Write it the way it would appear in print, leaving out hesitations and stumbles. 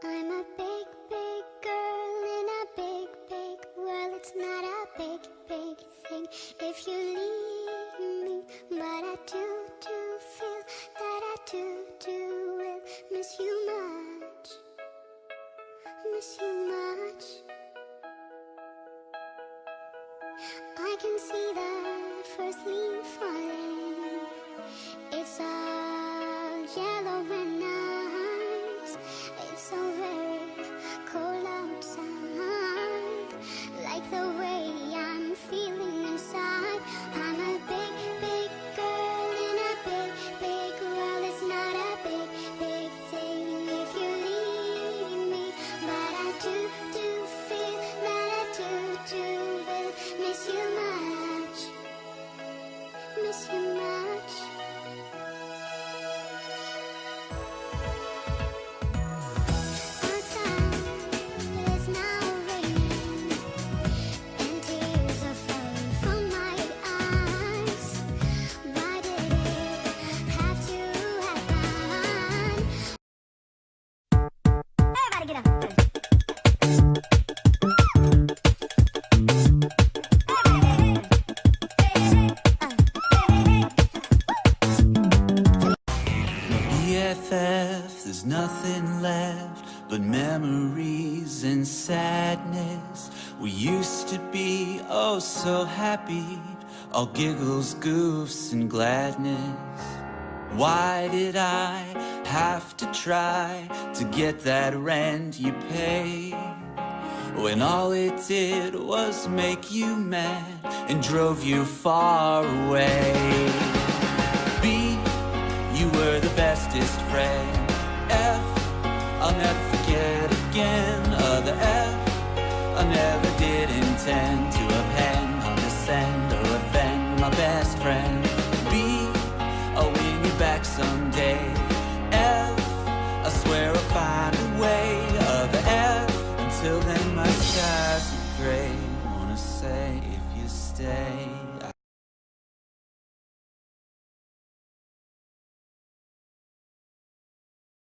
I'm a big, big girl in a big, big world. It's not a big, big thing if you leave me. But I do feel that I do will miss you much. Miss you much. I can see the first leaf falling. It's all yellow and nice. It's so very cold outside, like the way I'm feeling inside. I'm a big, big girl in a big, big world. It's not a big, big thing if you leave me. But I do feel that I do will miss you much. Miss you much. BFF, there's nothing left but memories and sadness. We used to be oh so happy, all giggles, goofs, and gladness. Why did I have to try to get that rent you pay, when all it did was make you mad and drove you far away? B, you were the bestest friend. F, I'll never forget again. The F, I never did intend to